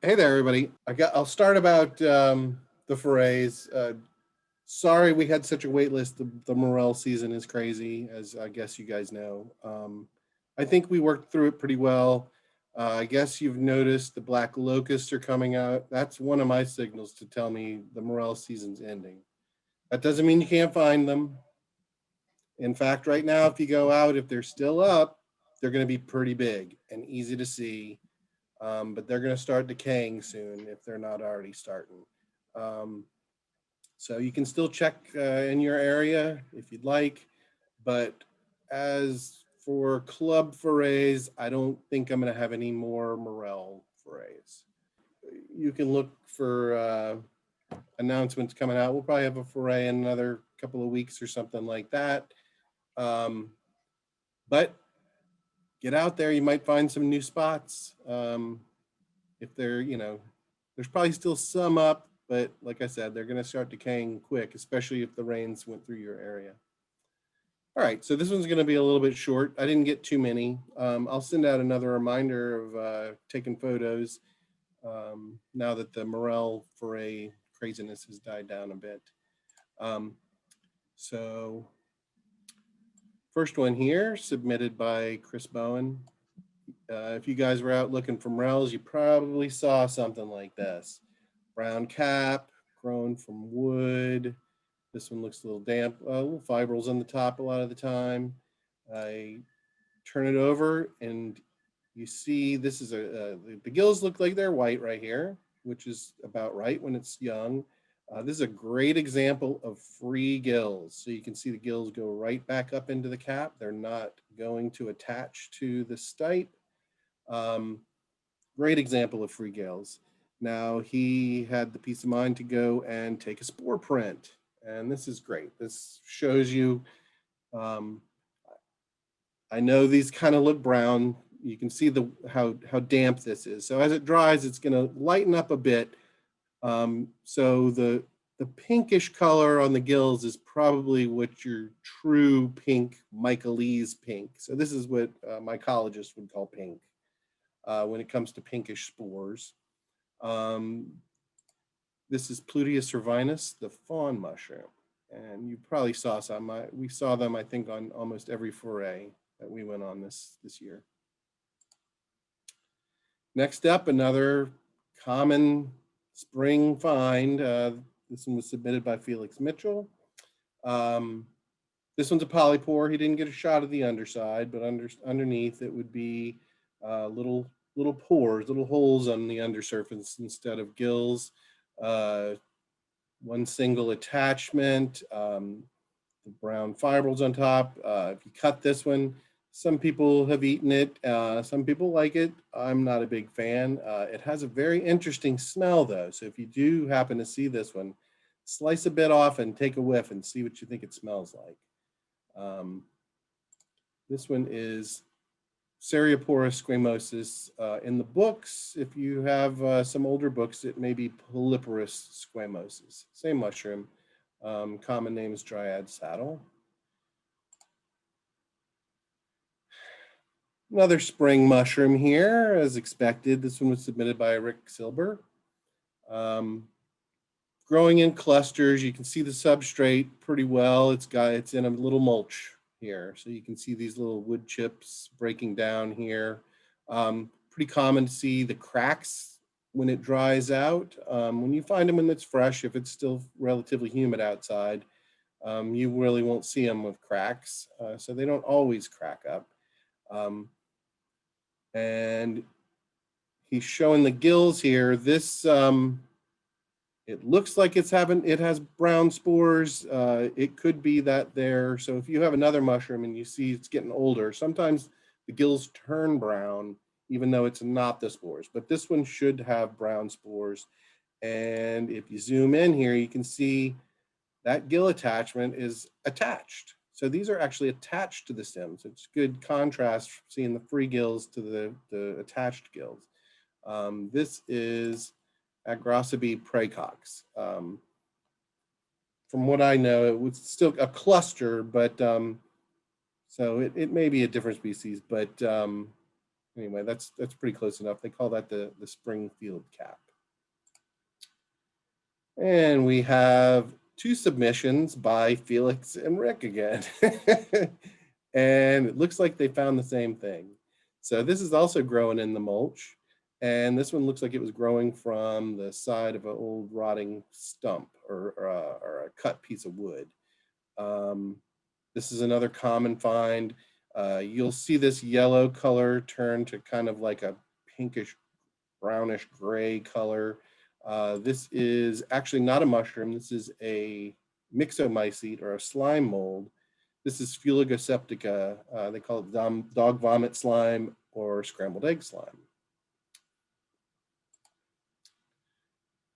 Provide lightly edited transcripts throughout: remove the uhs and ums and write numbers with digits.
Hey there, everybody. I'll start about the forays. Sorry we had such a wait list. The morel season is crazy, as I guess you guys know. I think we worked through it pretty well. I guess you've noticed the black locusts are coming out. That's one of my signals to tell me the morel season's ending. That doesn't mean you can't find them. In fact, right now, if you go out, if they're still up, they're going to be pretty big and easy to see. But they're going to start decaying soon if they're not already starting. Um, so you can still check in your area if you'd like, but as for club forays, I don't think I'm going to have any more morel forays. You can look for announcements coming out. We'll probably have a foray in another couple of weeks or something like that. But get out there, you might find some new spots. If they're, there's probably still some up, but like I said, they're going to start decaying quick, especially if the rains went through your area. All right, so this one's going to be a little bit short. I didn't get too many. I'll send out another reminder of taking photos now that the morel foray craziness has died down a bit. So first one here, submitted by Chris Bowen. If you guys were out looking for morels, you probably saw something like this. Brown cap, grown from wood. This one looks a little damp, little fibrils on the top a lot of the time. I turn it over and you see this is the gills look like they're white right here, which is about right when it's young. This is a great example of free gills. So you can see the gills go right back up into the cap. They're not going to attach to the stipe. Great example of free gills. Now he had the peace of mind to go and take a spore print, and this is great. This shows you, I know these kind of look brown. You can see how damp this is. So as it dries, it's going to lighten up a bit. So the pinkish color on the gills is probably what your true pink Mycological pink. So this is what mycologists would call pink when it comes to pinkish spores. This is Plutius cervinus, the fawn mushroom. And you probably saw some. We saw them, I think, on almost every foray that we went on this year. Next up, another common spring find. This one was submitted by Felix Mitchell. This one's a polypore. He didn't get a shot of the underside, but underneath it would be little pores, little holes on the undersurface instead of gills. One single attachment, the brown fibrils on top. If you cut this one, some people have eaten it. Some people like it. I'm not a big fan. It has a very interesting smell though. So if you do happen to see this one, slice a bit off and take a whiff and see what you think it smells like. This one is Serioporus squamosus. In the books, if you have some older books, it may be Polyporus squamosus. Same mushroom. Common name is dryad saddle. Another spring mushroom here, as expected. This one was submitted by Rick Silber. Growing in clusters, you can see the substrate pretty well. It's in a little mulch here. So you can see these little wood chips breaking down here. Pretty common to see the cracks when it dries out. When you find them when it's fresh, if it's still relatively humid outside, you really won't see them with cracks. So they don't always crack up. And he's showing the gills here. This, it looks like it has brown spores. It could be that there. So if you have another mushroom and you see it's getting older, sometimes the gills turn brown, even though it's not the spores. But this one should have brown spores. And if you zoom in here, you can see that gill attachment is attached. So these are actually attached to the stems. It's good contrast seeing the free gills to the attached gills. This is Agrossaby Prachaks. From what I know, it was still a cluster, but so it may be a different species, but Anyway, that's pretty close enough. They call that the Springfield cap. And we have 2 submissions by Felix and Rick again. And it looks like they found the same thing. So this is also growing in the mulch. And this one looks like it was growing from the side of an old rotting stump or a cut piece of wood. This is another common find. You'll see this yellow color turn to kind of like a pinkish, brownish gray color. This is actually not a mushroom. This is a myxomycete or a slime mold. This is Fuligoseptica. They call it dog vomit slime or scrambled egg slime.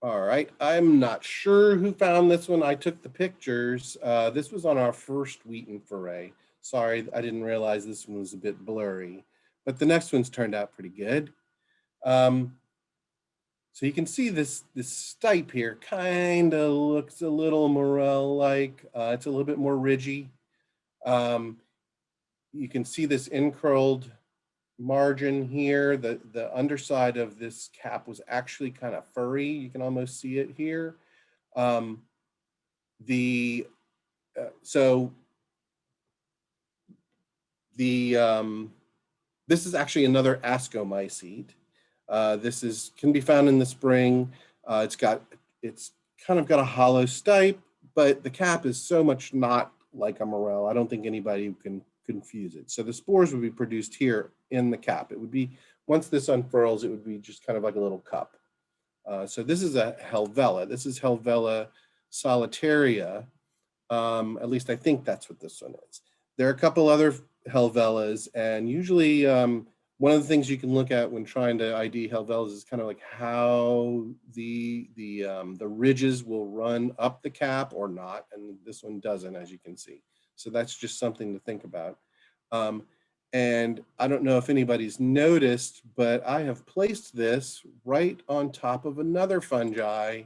All right, I'm not sure who found this one. I took the pictures. This was on our first Wheaton foray. Sorry, I didn't realize this one was a bit blurry, but the next one's turned out pretty good. So you can see this stipe here kind of looks a little morel-like. It's a little bit more ridgy. You can see this incurled margin here. The underside of this cap was actually kind of furry. You can almost see it here. This is actually another ascomycete. This can be found in the spring. It's kind of got a hollow stipe, but the cap is so much not like a morel. I don't think anybody can confuse it. So the spores would be produced here in the cap. It would be, once this unfurls, it would be just kind of like a little cup. So this is a Helvela. This is Helvela Solitaria. At least I think that's what this one is. There are a couple other Helvelas, and usually one of the things you can look at when trying to ID Helvelas is kind of like how the ridges will run up the cap or not, and this one doesn't, as you can see. So that's just something to think about. And I don't know if anybody's noticed, but I have placed this right on top of another fungi.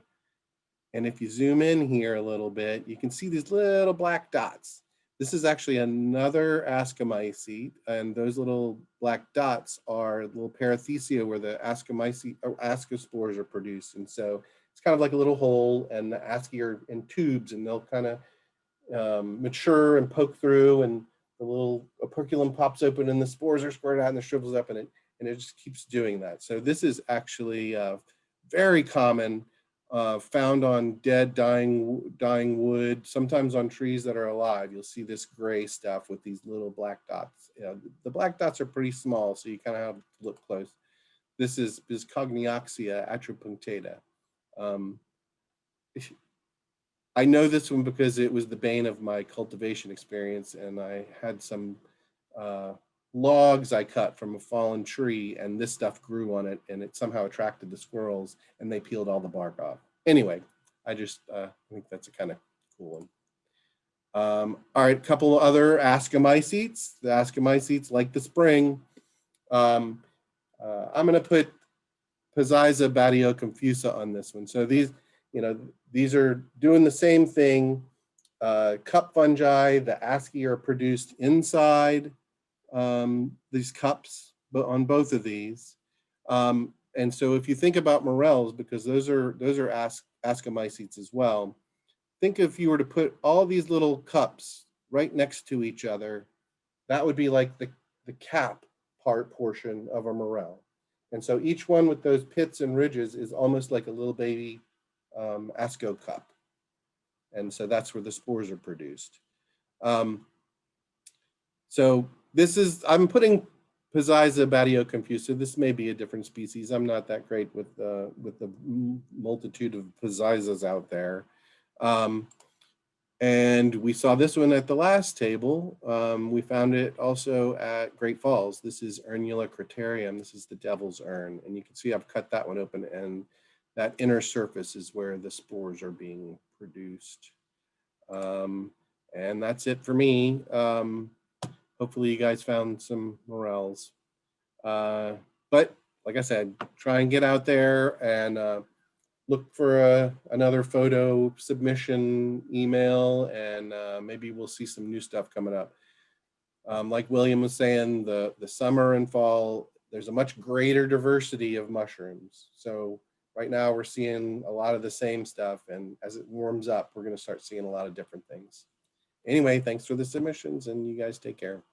And if you zoom in here a little bit, you can see these little black dots. This is actually another ascomycete, and those little black dots are little parathecia where the ascomycete or ascospores are produced. And so it's kind of like a little hole, and the asci are in tubes, and they'll kind of mature and poke through, and the little operculum pops open, and the spores are squirted out, and it shrivels up, and it just keeps doing that. So this is actually very common. Found on dead, dying wood, sometimes on trees that are alive. You'll see this gray stuff with these little black dots. The black dots are pretty small, so you kind of have to look close. This is Cognoxia Atropuntera. I know this one because it was the bane of my cultivation experience, and I had some logs I cut from a fallen tree, and this stuff grew on it, and it somehow attracted the squirrels, and they peeled all the bark off. Anyway, I think that's a kind of cool one. All right, a couple other ascomycetes. The ascomycetes, like the spring. I'm going to put Pizziza batioconfusa on this one. So these are doing the same thing. Cup fungi, the asci are produced inside these cups, but on both of these. And so if you think about morels, because those are ascomycetes as well, think if you were to put all these little cups right next to each other, that would be like the cap portion of a morel. And so each one with those pits and ridges is almost like a little baby asco cup. And so that's where the spores are produced. So this is, I'm putting Pizziza batioconfusa. This may be a different species. I'm not that great with the multitude of Pizzizas out there. And we saw this one at the last table. We found it also at Great Falls. This is Urnula criterium. This is the devil's urn. And you can see I've cut that one open, and that inner surface is where the spores are being produced. And that's it for me. Hopefully you guys found some morels. But like I said, try and get out there and look for another photo submission email, and maybe we'll see some new stuff coming up. Like William was saying, the summer and fall, there's a much greater diversity of mushrooms. So right now we're seeing a lot of the same stuff, and as it warms up, we're going to start seeing a lot of different things. Anyway, thanks for the submissions, and you guys take care.